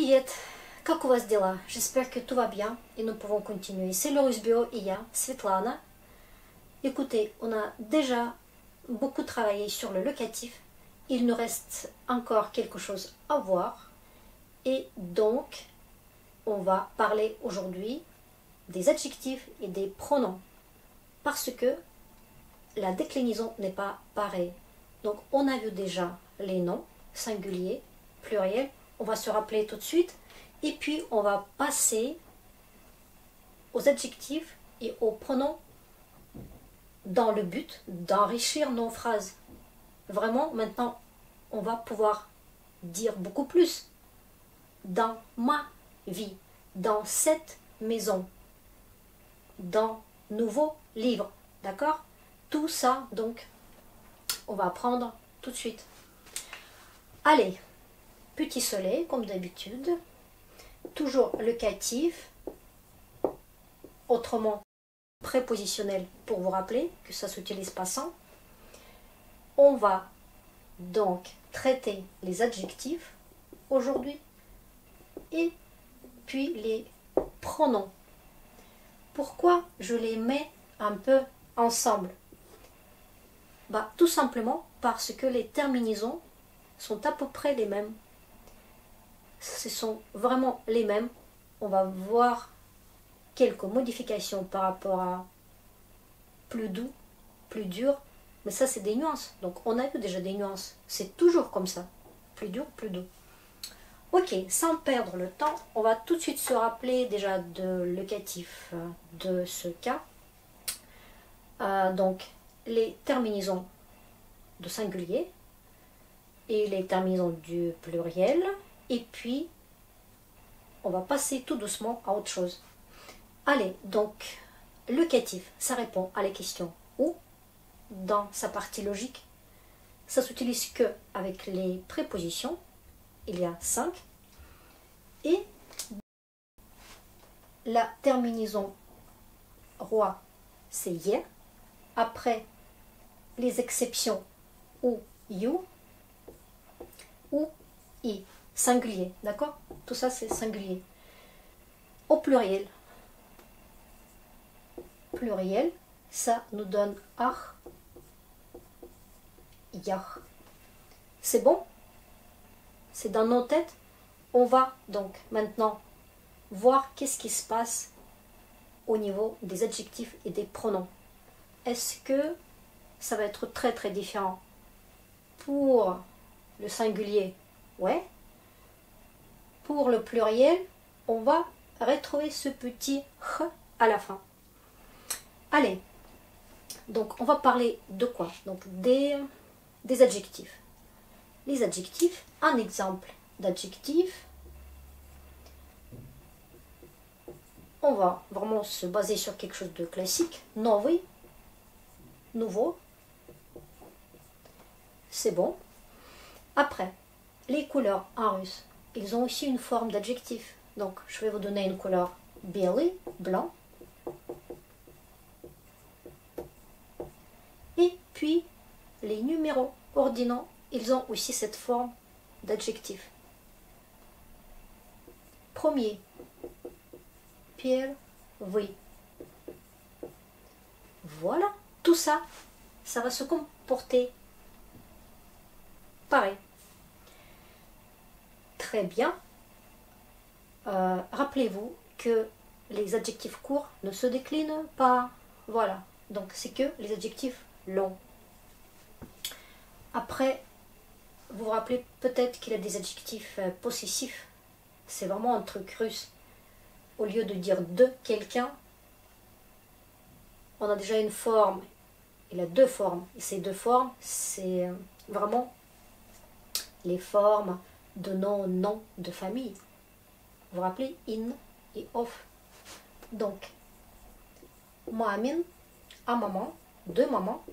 Привет! Как у вас дела? J'espère que tout va bien et nous pouvons continuer. C'est le Russe Bio et я, Svetlana. Écoutez, on a déjà beaucoup travaillé sur le locatif. Il nous reste encore quelque chose à voir. Et donc, on va parler aujourd'hui des adjectifs et des pronoms. Parce que la déclinaison n'est pas pareille. Donc, on a vu déjà les noms, singulier, pluriel. On va se rappeler tout de suite. Et puis, on va passer aux adjectifs et aux pronoms dans le but d'enrichir nos phrases. Vraiment, maintenant, on va pouvoir dire beaucoup plus. Dans ma vie, dans cette maison, dans nouveau livre. D'accord? Tout ça, donc, on va apprendre tout de suite. Allez, petit soleil, comme d'habitude. Toujours locatif, autrement prépositionnel pour vous rappeler que ça s'utilise pas sans. On va donc traiter les adjectifs aujourd'hui et puis les pronoms. Pourquoi je les mets un peu ensemble? Tout simplement parce que les terminaisons sont à peu près les mêmes. Ce sont vraiment les mêmes. On va voir quelques modifications par rapport à plus doux, plus dur. Mais ça, c'est des nuances. Donc, on a vu déjà des nuances. C'est toujours comme ça. Plus dur, plus doux. Ok, sans perdre le temps, on va tout de suite se rappeler déjà de locatif de ce cas. Donc, les terminaisons de singulier et les terminaisons du pluriel. Et puis, on va passer tout doucement à autre chose. Allez, donc, locatif, ça répond à la question où, dans sa partie logique. Ça s'utilise que avec les prépositions. Il y a 5. Et la terminaison roi, c'est ye. Après, les exceptions ou you ou i. Singulier, d'accord? Tout ça, c'est singulier. Au pluriel. Pluriel, ça nous donne ach, yach. C'est bon? C'est dans nos têtes. On va donc maintenant voir qu'est-ce qui se passe au niveau des adjectifs et des pronoms. Est-ce que ça va être très très différent? Pour le singulier, ouais. Pour le pluriel, on va retrouver ce petit ch à la fin. Allez, donc on va parler de quoi? Donc des adjectifs. Les adjectifs, un exemple d'adjectif. On va vraiment se baser sur quelque chose de classique. Новый, nouveau. C'est bon. Après, les couleurs en russe, ils ont aussi une forme d'adjectif. Donc, je vais vous donner une couleur белый, blanc. Et puis, les numéros ordinaux, ils ont aussi cette forme d'adjectif. Premier, первый. Voilà, tout ça, ça va se comporter pareil. Très bien. Rappelez-vous que les adjectifs courts ne se déclinent pas. Voilà, donc c'est que les adjectifs longs. Après, vous vous rappelez peut-être qu'il y a des adjectifs possessifs. C'est vraiment un truc russe. Au lieu de dire de quelqu'un, on a déjà une forme. Il a deux formes. Et ces deux formes, c'est vraiment les formes de nos noms de famille. Vous vous rappelez in et of. Donc, mamin, à maman, de maman.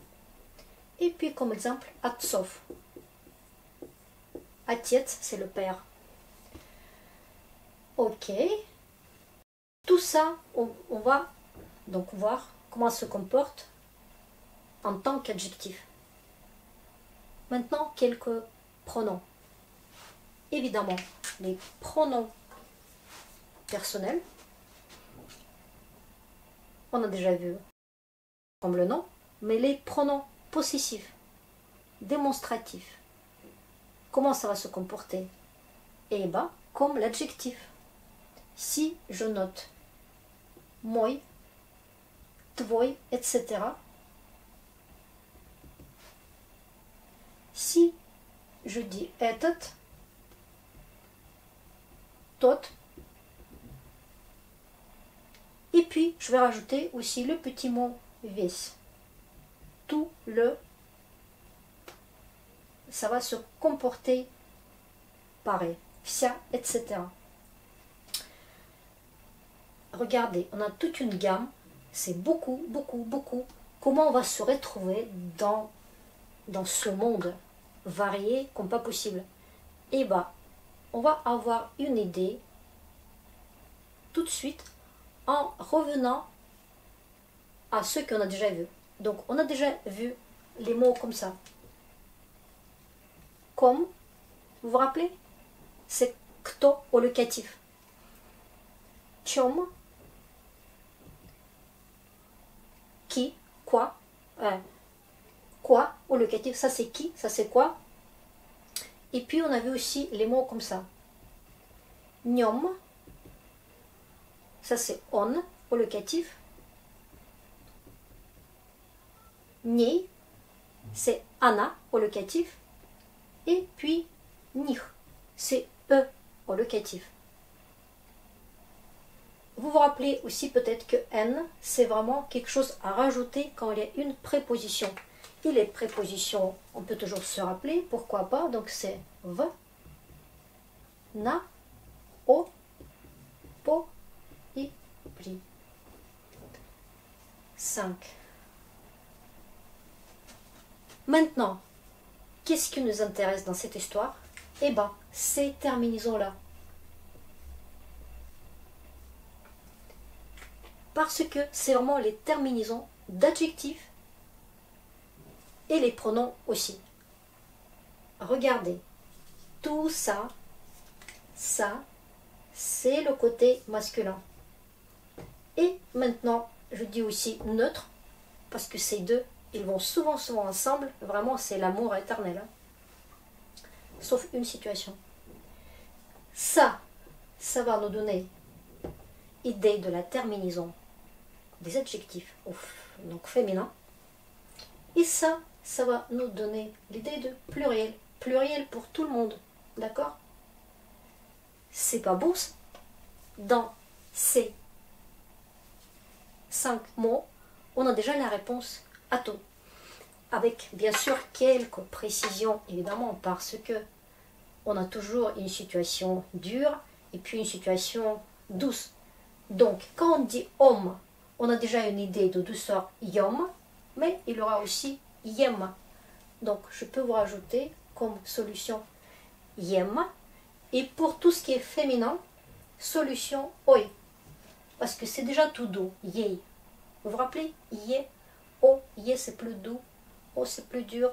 Et puis comme exemple, отцов. Отец, c'est le père. Ok. Tout ça, on va donc voir comment se comporte en tant qu'adjectif. Maintenant, quelques pronoms. Évidemment, les pronoms personnel. On a déjà vu comme le nom, mais les pronoms possessifs, démonstratifs. Comment ça va se comporter? Eh bien, comme l'adjectif. Si je note moi, tvoi, etc. Si je dis этот, tот, et puis je vais rajouter aussi le petit mot весь. Tout le, ça va se comporter pareil. Вся, etc. Regardez, on a toute une gamme. C'est beaucoup, beaucoup, beaucoup. Comment on va se retrouver dans ce monde varié comme pas possible? Eh bien, on va avoir une idée tout de suite en revenant à ce qu'on a déjà vu. Donc, on a déjà vu les mots comme ça. Comme, vous vous rappelez? C'est кто au locatif. Чем, qui, quoi, quoi au locatif, ça c'est qui, ça c'est quoi. Et puis on avait aussi les mots comme ça. Нем, ça c'est on au locatif. Ней, c'est она au locatif. Et puis них, c'est eux au locatif. Vous vous rappelez aussi peut-être que N, c'est vraiment quelque chose à rajouter quand il y a une préposition. Et les prépositions, on peut toujours se rappeler, pourquoi pas. Donc c'est v, na, o, po, i, pri. 5. Maintenant, qu'est-ce qui nous intéresse dans cette histoire? Eh bien, ces terminaisons-là. Parce que c'est vraiment les terminaisons d'adjectifs et les pronoms aussi. Regardez, tout ça, c'est le côté masculin. Et maintenant, je dis aussi neutre, parce que ces deux, ils vont souvent ensemble. Vraiment, c'est l'amour éternel. Hein. Sauf une situation. Ça va nous donner idée de la terminaison des adjectifs, donc féminin. Et ça va nous donner l'idée de pluriel. Pluriel pour tout le monde. D'accord? C'est pas beau ça? Dans ces 5 mots, on a déjà la réponse à tout. Avec bien sûr quelques précisions, évidemment, parce que on a toujours une situation dure et puis une situation douce. Donc, quand on dit homme, on a déjà une idée de douceur yom, mais il y aura aussi yem. Donc, je peux vous rajouter comme solution yem. Et pour tout ce qui est féminin, solution oi. Parce que c'est déjà tout doux, yé. Vous vous rappelez? Yé, o, yé c'est plus doux, o c'est plus dur.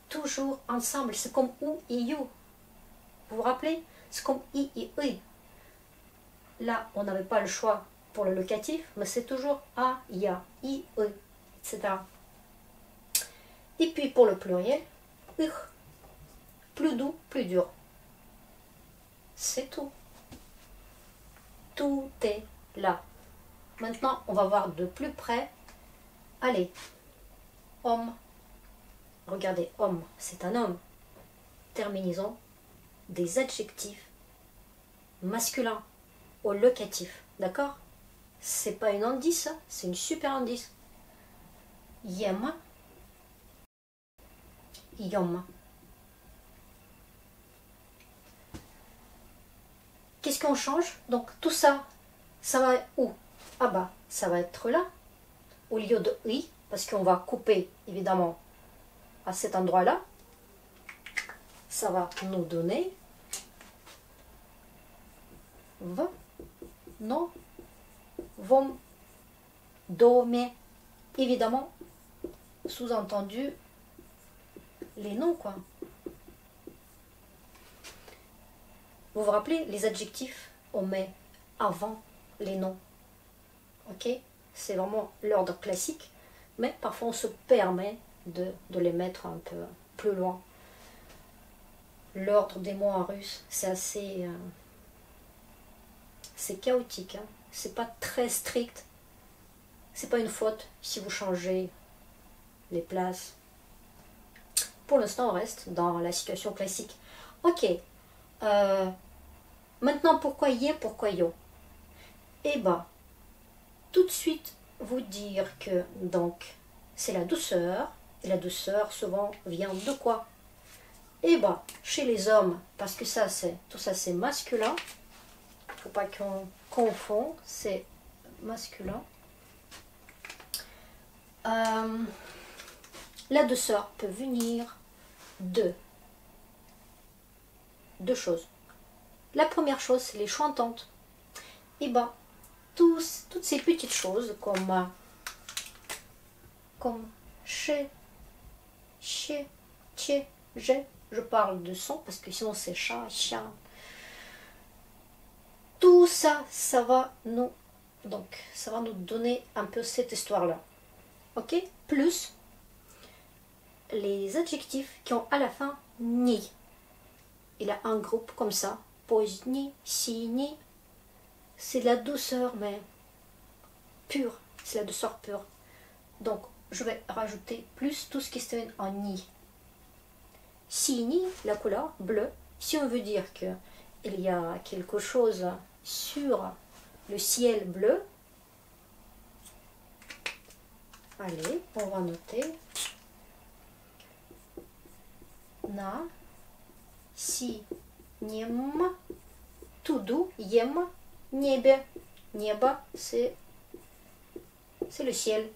Toujours ensemble, c'est comme ou et you. Vous vous rappelez? C'est comme i et i. Là, on n'avait pas le choix pour le locatif, mais c'est toujours a, ya, i, e, etc. Et puis pour le pluriel, plus doux, plus dur. C'est tout. Tout est là. Maintenant, on va voir de plus près. Allez, homme. Regardez, homme, c'est un homme. Terminaison des adjectifs masculins au locatif. D'accord? C'est pas une indice, c'est une super indice. Yem, yom. Qu'est-ce qu'on change? Donc tout ça, ça va où? Ah bah, ça va être là, au lieu de i, parce qu'on va couper évidemment à cet endroit-là. Ça va nous donner v, no, vom, do, mais évidemment, sous-entendu, les noms, quoi. Vous vous rappelez, les adjectifs, on met avant les noms. Ok? C'est vraiment l'ordre classique, mais parfois on se permet de les mettre un peu plus loin. L'ordre des mots en russe, c'est assez... c'est chaotique, hein? C'est pas très strict. C'est pas une faute si vous changez les places. Pour l'instant, on reste dans la situation classique. Ok. Maintenant, pourquoi yé, pourquoi yo? Eh ben, tout de suite, vous dire que, donc, c'est la douceur. Et la douceur, souvent, vient de quoi? Eh ben, chez les hommes, parce que ça, tout ça, c'est masculin. Faut pas qu'on confond, c'est masculin. La douceur peut venir de deux choses. La première chose, c'est les chantantes. Et ben, toutes ces petites choses comme che, che, tché, je parle de son parce que sinon c'est chat, chien. Tout ça, ça va nous donner un peu cette histoire-là. Ok? Plus les adjectifs qui ont à la fin ni. Il a un groupe comme ça. Pozdni, sini. C'est de la douceur, mais pure. C'est la douceur pure. Donc, je vais rajouter plus tout ce qui se termine en ni. Sini, la couleur bleue. Si on veut dire que il y a quelque chose sur le ciel bleu, allez, on va noter. Na, si, нем, туду, ем, небе. Небо, c'est le ciel.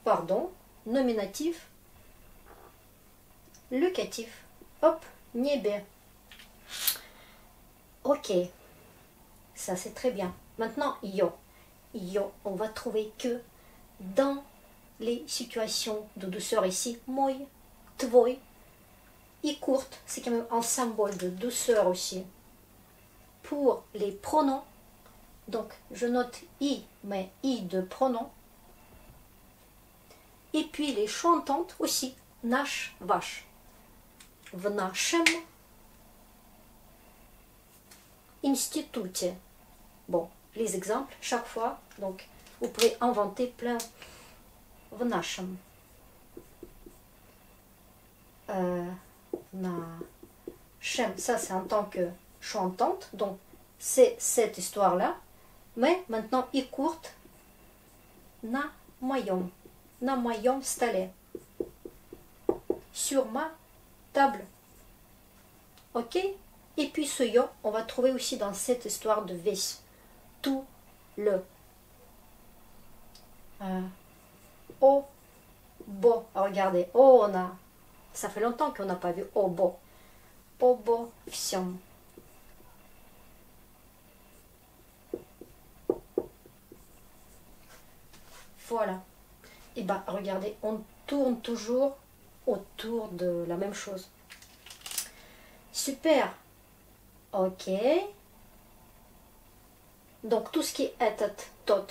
Pardon, nominatif, locatif. Hop, небе. Ok, ça c'est très bien. Maintenant, yo. Yo, on va trouver que dans les situations de douceur ici, moi, твой, i courte, c'est quand même un symbole de douceur aussi. Pour les pronoms, donc je note i, mais i de pronom. Et puis les chantantes aussi, nаш, ваш. В нашем институте. Bon, les exemples, chaque fois, donc vous pouvez inventer plein. В нашем. Нашем, ça c'est en tant que chantante, donc c'est cette histoire-là. Mais maintenant, i courte, на моем столе. Sur ma table. Ok? Et puis ce yo, on va trouver aussi dans cette histoire de vесь. Tout le. Oh, beau. Regardez, oh, ça fait longtemps qu'on n'a pas vu oh, beau. Oh, beau, всем. Voilà. Et bien, regardez, on tourne toujours autour de la même chose. Super. Ok. Donc, tout ce qui est этот, tot,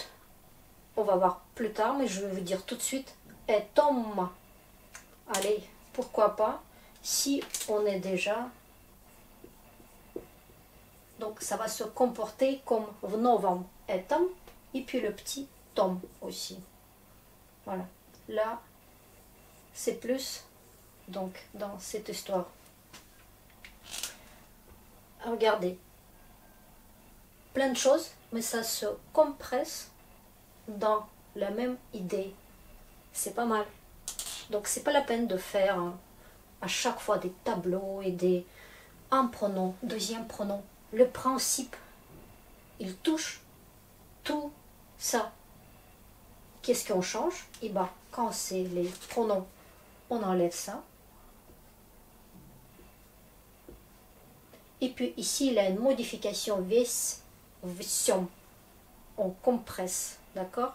on va voir plus tard, mais je vais vous dire tout de suite, etom. Allez, pourquoi pas, si on est déjà... Donc, ça va se comporter comme в новом этом, et puis le petit tom aussi. Voilà. Là, c'est plus, donc, dans cette histoire. Regardez. Plein de choses, mais ça se compresse dans la même idée. C'est pas mal. Donc, c'est pas la peine de faire à chaque fois des tableaux et un pronom, deuxième pronom. Le principe, il touche tout ça. Qu'est-ce qu'on change? Et bien, quand c'est les pronoms, on enlève ça. Et puis ici, il a une modification весь, всем. On compresse, d'accord?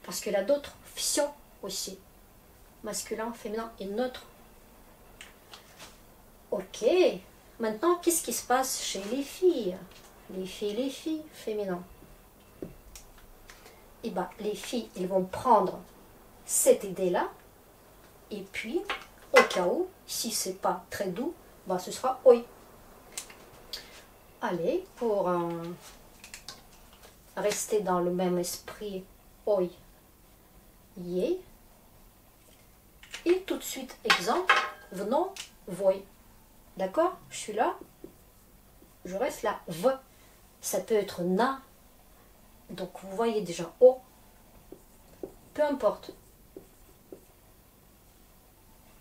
Parce qu'il a d'autres всё aussi. Masculin, féminin et neutre. Ok. Maintenant, qu'est-ce qui se passe chez les filles? les filles, féminin. Et bien, les filles, ils vont prendre cette idée-là. Et puis, au cas où, si c'est pas très doux, ben, ce sera oi. Allez, pour rester dans le même esprit, oi, yé. Et tout de suite, exemple, venons, voi. D'accord? Je suis là, je reste là, v. Ça peut être na. Donc, vous voyez déjà o. Peu importe.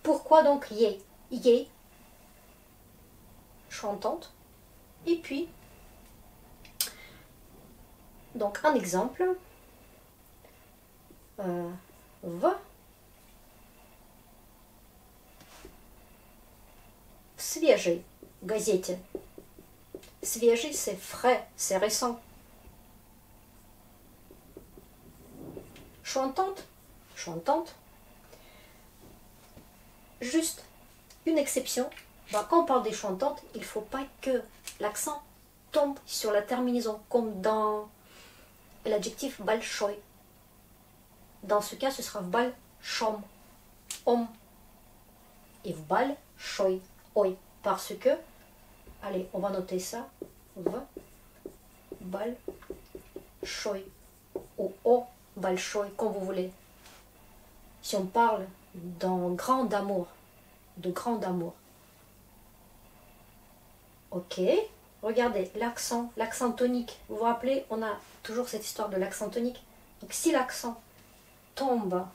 Pourquoi donc yé? Yé, chantante. Et puis, donc un exemple, v. В свежей газете. Свежий, c'est frais, c'est récent. Chantante, chantante. Juste une exception. Bah, quand on parle des chantantes, il ne faut pas que l'accent tombe sur la terminaison, comme dans l'adjectif большой. Dans ce cas, ce sera в большом, om. Et в большой, oi. Parce que, allez, on va noter ça, в большой, ou о большой, comme vous voulez. Si on parle d'un grand d'amour, de grand d'amour. Ok, regardez l'accent tonique. Vous vous rappelez, on a toujours cette histoire de l'accent tonique. Donc si l'accent tombe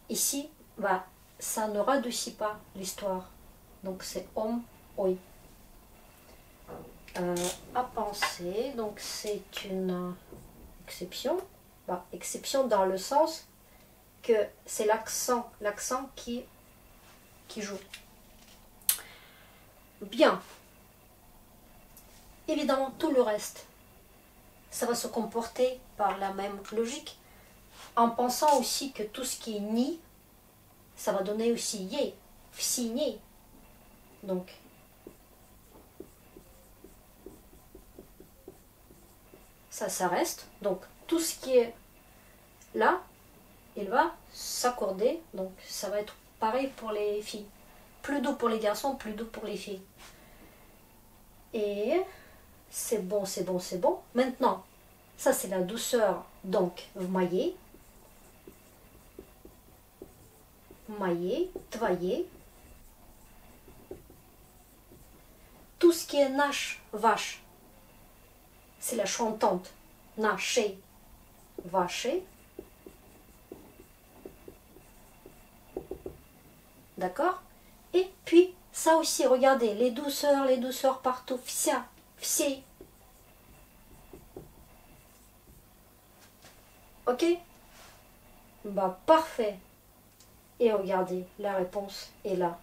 ici, bah, ça ne radoucit pas l'histoire. Donc c'est om, oi. À penser, donc c'est une exception. Bah, exception dans le sens que c'est l'accent qui joue. Bien. Évidemment, tout le reste, ça va se comporter par la même logique, en pensant aussi que tout ce qui est ni, ça va donner aussi yé, signé. Donc, ça reste. Donc, tout ce qui est là, il va s'accorder. Donc, ça va être pareil pour les filles. Plus doux pour les garçons, plus doux pour les filles. Et c'est bon, c'est bon, c'est bon. Maintenant, ça c'est la douceur. Donc, maillé, maillé, твоей. Tout ce qui est nаш, vache, c'est la chantante. Нашей, вашей. D'accord? Et puis, ça aussi, regardez, les douceurs partout. Вся, всей. Ok? Bah, parfait. Et regardez, la réponse est là.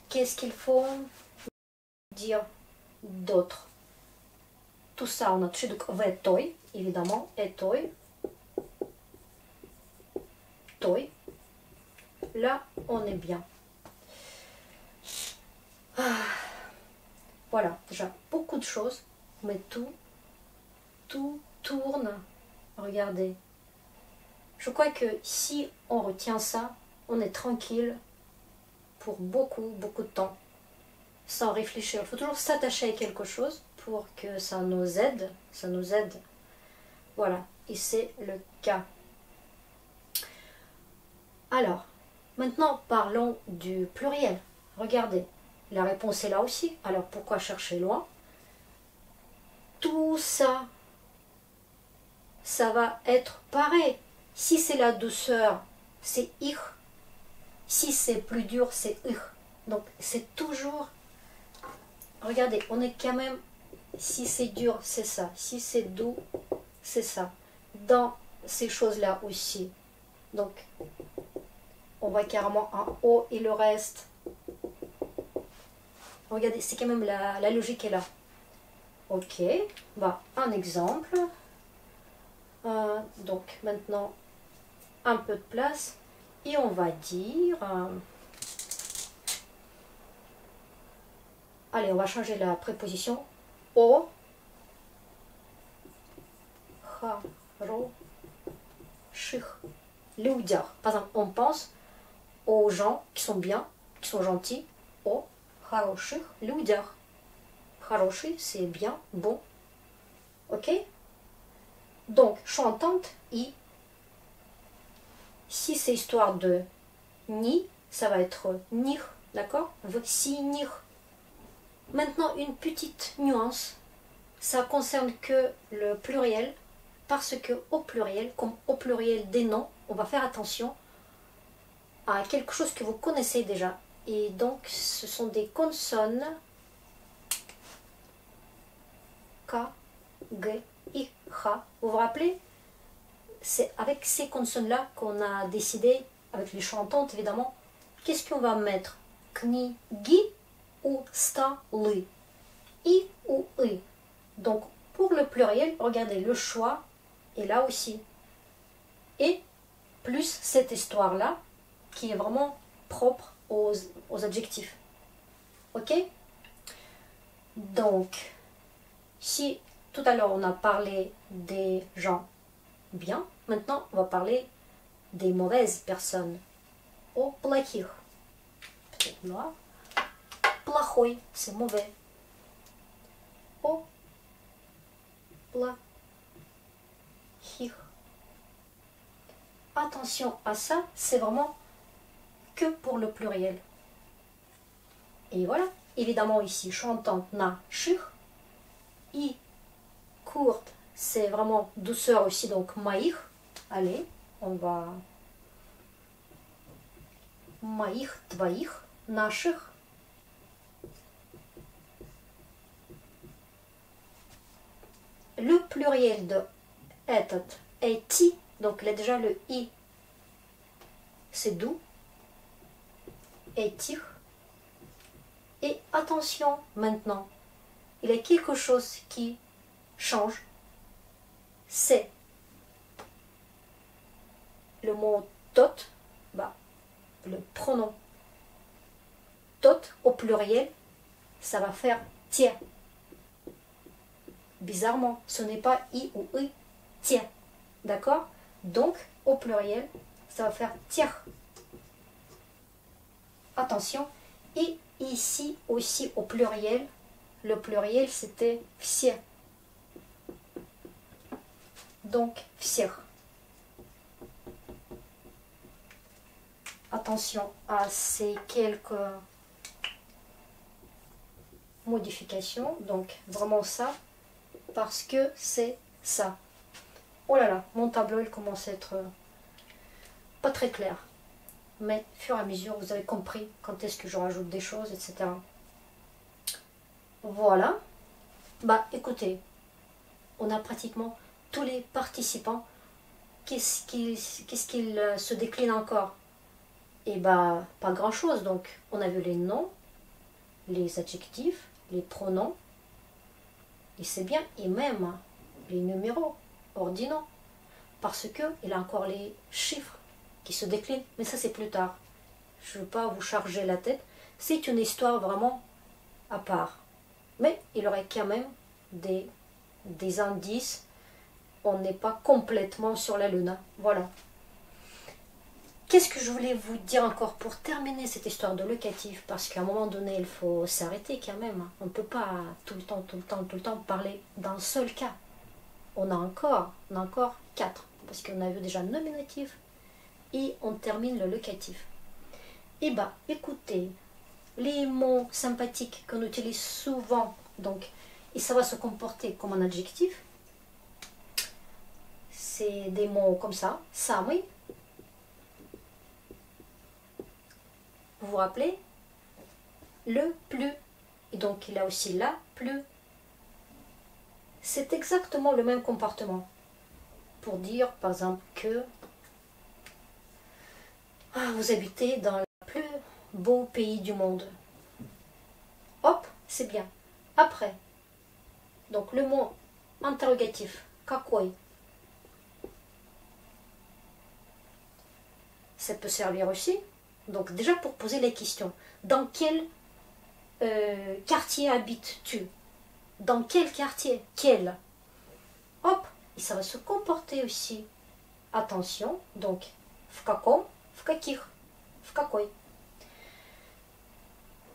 Qu'est-ce qu'il faut dire d'autre? Tout ça, on a touché donc в той, évidemment, et той. Той. Là, on est bien. Voilà, déjà beaucoup de choses, mais tout tourne. Regardez. Je crois que si on retient ça, on est tranquille pour beaucoup de temps, sans réfléchir. Il faut toujours s'attacher à quelque chose pour que ça nous aide. Voilà, et c'est le cas. Alors, maintenant parlons du pluriel. Regardez, la réponse est là aussi. Alors pourquoi chercher loin? Tout ça, ça va être pareil. Si c'est la douceur, c'est ich. Si c'est plus dur, c'est ich. Donc c'est toujours... Regardez, on est quand même... Si c'est dur, c'est ça. Si c'est doux, c'est ça. Dans ces choses-là aussi. Donc, on voit carrément un O et le reste. Regardez, c'est quand même la logique est là. Ok, bah, un exemple. Donc maintenant, un peu de place. Et on va dire... Allez, on va changer la préposition. О хороших людях. Par exemple, on pense aux gens qui sont bien, qui sont gentils. О хороших людях. Хороший, c'est bien, bon. Ok? Donc, chantante, i. Si c'est histoire de ni, ça va être nir, d'accord? Si nir. Maintenant, une petite nuance. Ça concerne que le pluriel, parce que au pluriel, comme au pluriel des noms, on va faire attention à quelque chose que vous connaissez déjà. Et donc, ce sont des consonnes K, G, I, H. Vous vous rappelez? C'est avec ces consonnes-là qu'on a décidé, avec les chantantes évidemment, qu'est-ce qu'on va mettre? Kni, gi ou sta, li. I ou i. Donc, pour le pluriel, regardez, le choix est là aussi. Et plus cette histoire-là, qui est vraiment propre aux adjectifs. Ok? Donc, si tout à l'heure on a parlé des gens bien, maintenant on va parler des mauvaises personnes. О плохих. Peut-être noir. Плохой, c'est mauvais. О плохих. Attention à ça, c'est vraiment que pour le pluriel. Et voilà, évidemment ici, chantante, na, shir. I, courte, c'est vraiment douceur aussi, donc maïch. Allez, on va... Maïch, твоих, наших. Le pluriel de этот, эти, donc il a déjà le i, c'est doux. Этих. Et attention maintenant, il y a quelque chose qui change. C'est le mot tot, bah, le pronom tot au pluriel, ça va faire tiens. Bizarrement, ce n'est pas i ou i, tiens. D'accord? Donc, au pluriel, ça va faire tiens. Attention. Et ici aussi au pluriel, le pluriel c'était все. Donc, всех. Attention à ces quelques modifications. Donc, vraiment ça, parce que c'est ça. Oh là là, mon tableau il commence à être pas très clair. Mais au fur et à mesure, vous avez compris quand est-ce que je rajoute des choses, etc. Voilà. Bah écoutez, on a pratiquement tous les participants. Qu'est-ce qu'il se décline encore? Et bah pas grand-chose. Donc on a vu les noms, les adjectifs, les pronoms. Et c'est bien. Et même les numéros ordinaux. Parce qu'il a encore les chiffres qui se déclinent. Mais ça c'est plus tard. Je ne veux pas vous charger la tête. C'est une histoire vraiment à part. Mais il y aurait quand même des indices. On n'est pas complètement sur la lune. Voilà. Qu'est-ce que je voulais vous dire encore pour terminer cette histoire de locatif? Parce qu'à un moment donné, il faut s'arrêter quand même. On ne peut pas tout le temps parler d'un seul cas. On a encore 4. Parce qu'on a vu déjà le nominatif. Et on termine le locatif. Eh bien, écoutez, les mots sympathiques qu'on utilise souvent, donc, et ça va se comporter comme un adjectif, c'est des mots comme ça, самый. Vous vous rappelez? Le plus. Et donc, il a aussi la, plus. C'est exactement le même comportement. Pour dire, par exemple, que vous habitez dans le plus beau pays du monde. Hop, c'est bien. Après, donc le mot interrogatif, какой, ça peut servir aussi. Donc déjà pour poser les questions. Dans quel quartier habites-tu? Dans quel quartier? Quel? Hop, et ça va se comporter aussi. Attention, donc, в каком, в каких, в какой.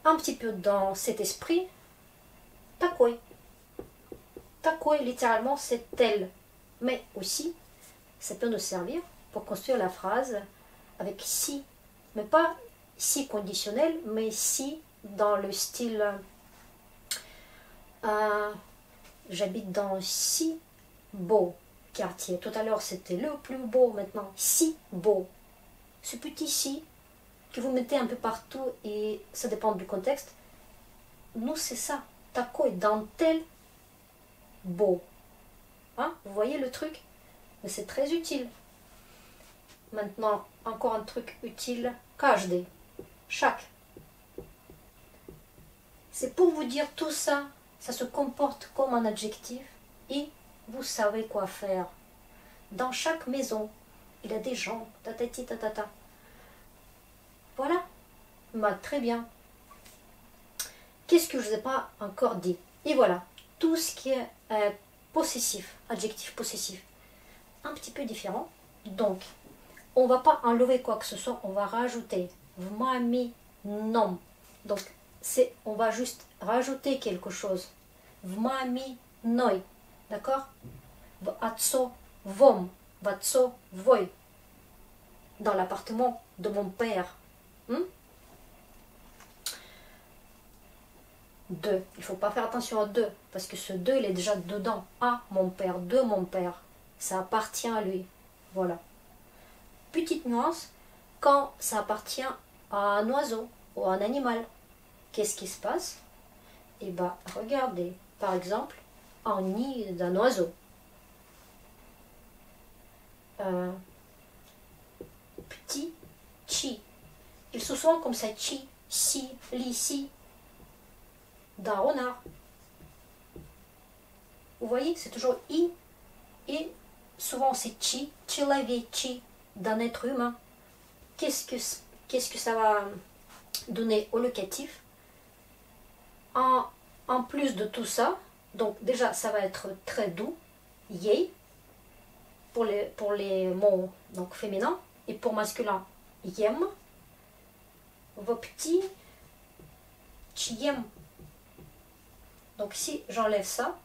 Un petit peu dans cet esprit, такой. Такой, littéralement, c'est tel. Mais aussi, ça peut nous servir pour construire la phrase avec si. Mais pas si conditionnel, mais si dans le style j'habite dans si beau quartier. Tout à l'heure, c'était le plus beau, maintenant, si beau. Ce petit si que vous mettez un peu partout et ça dépend du contexte. Nous, c'est ça. Такой, dans tel beau. Hein? Vous voyez le truc? Mais c'est très utile. Maintenant, encore un truc utile. Каждый. Chaque. C'est pour vous dire tout ça. Ça se comporte comme un adjectif. Et vous savez quoi faire. Dans chaque maison, il y a des gens. Tatati tatata. Voilà. Bah, très bien. Qu'est-ce que je ne vous ai pas encore dit? Et voilà. Tout ce qui est possessif, adjectif possessif. Un petit peu différent. Donc, on ne va pas enlever quoi que ce soit. On va rajouter. Vmami nom. Donc, on va juste rajouter quelque chose. Vmami noi. D'accord? Vatso vom. Vatso voi. Dans l'appartement de mon père. De. Il ne faut pas faire attention à de. Parce que ce de, il est déjà dedans. À mon père. De mon père. Ça appartient à lui. Voilà. Petite nuance. Quand ça appartient à un oiseau ou à un animal. Qu'est-ce qui se passe? Eh bien, regardez, par exemple, un nid d'un oiseau. Petit, chi. Il se souvent comme ça, chi, si, li, si, d'un renard. Vous voyez, c'est toujours i, et souvent c'est chi, chi, d'un être humain. Qu'est-ce que ça va donner au locatif? En plus de tout ça, donc déjà ça va être très doux, yei, pour les mots donc féminins, et pour masculin, yem, vos petits, chiem. Donc si j'enlève ça,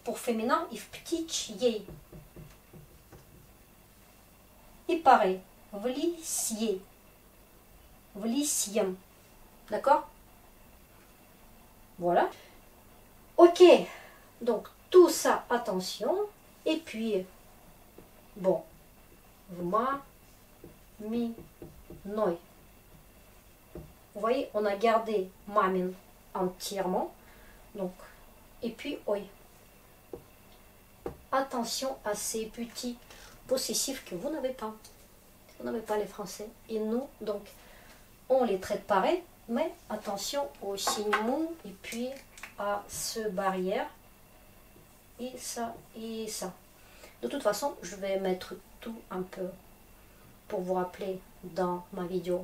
pour féminin, il petit chiei. Et pareil, vlissier, vlissiem. D'accord? Voilà. Ok. Donc, tout ça, attention. Et puis, bon. Vma, mi, noi. Vous voyez, on a gardé mamin entièrement. Donc, et puis, oi. Attention à ces petits possessifs que vous n'avez pas. Vous n'avez pas les français. Et nous, donc, on les traite pareil. Mais attention aux signes mou et puis à ce barrière. Et ça et ça. De toute façon, je vais mettre tout un peu pour vous rappeler dans ma vidéo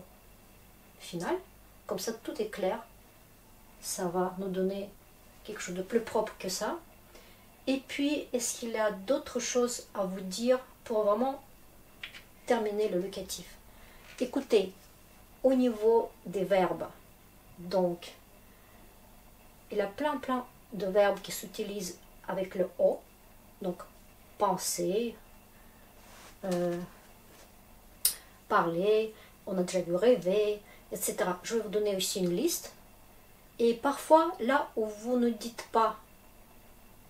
finale. Comme ça, tout est clair. Ça va nous donner quelque chose de plus propre que ça. Et puis, est-ce qu'il y a d'autres choses à vous dire pour vraiment terminer le locatif? Écoutez, au niveau des verbes, donc, il y a plein de verbes qui s'utilisent avec le O. Donc, penser, parler, on a déjà vu rêver, etc. Je vais vous donner aussi une liste. Et parfois, là où vous ne dites pas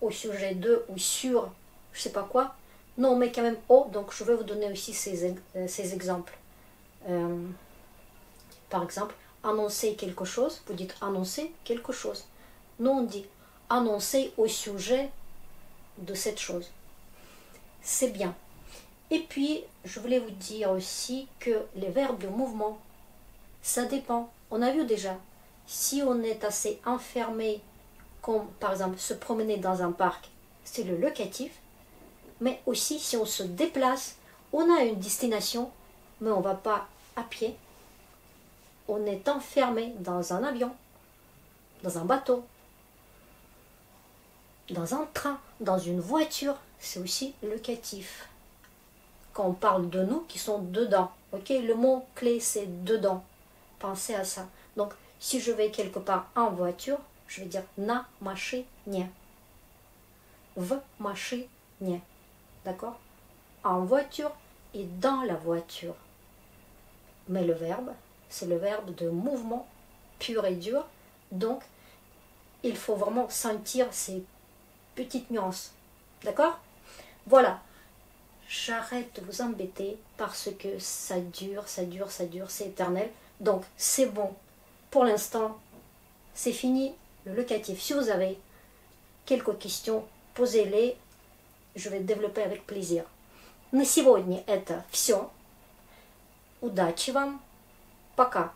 au sujet de ou sur, je sais pas quoi, non, on met quand même O, donc je vais vous donner aussi ces exemples. Par exemple, annoncer quelque chose, vous dites annoncer quelque chose. Nous, on dit annoncer au sujet de cette chose. C'est bien. Et puis, je voulais vous dire aussi que les verbes de mouvement, ça dépend. On a vu déjà, si on est assez enfermé, comme par exemple se promener dans un parc, c'est le locatif. Mais aussi, si on se déplace, on a une destination, mais on ne va pas à pied. On est enfermé dans un avion. dans un bateau, dans un train, dans une voiture, c'est aussi locatif. Quand on parle de nous qui sont dedans, ok, le mot clé c'est dedans. Pensez à ça. Donc, si je vais quelque part en voiture, je vais dire na maszynie. В машине. D'accord? En voiture et dans la voiture. Mais le verbe, c'est le verbe de mouvement pur et dur. Donc, il faut vraiment sentir ces petites nuances. D'accord? Voilà. J'arrête de vous embêter parce que ça dure, c'est éternel. Donc, c'est bon. Pour l'instant, c'est fini le locatif. Si vous avez quelques questions, posez-les. Je vais développer avec plaisir. На сегодня это все. Удачи вам. Пока.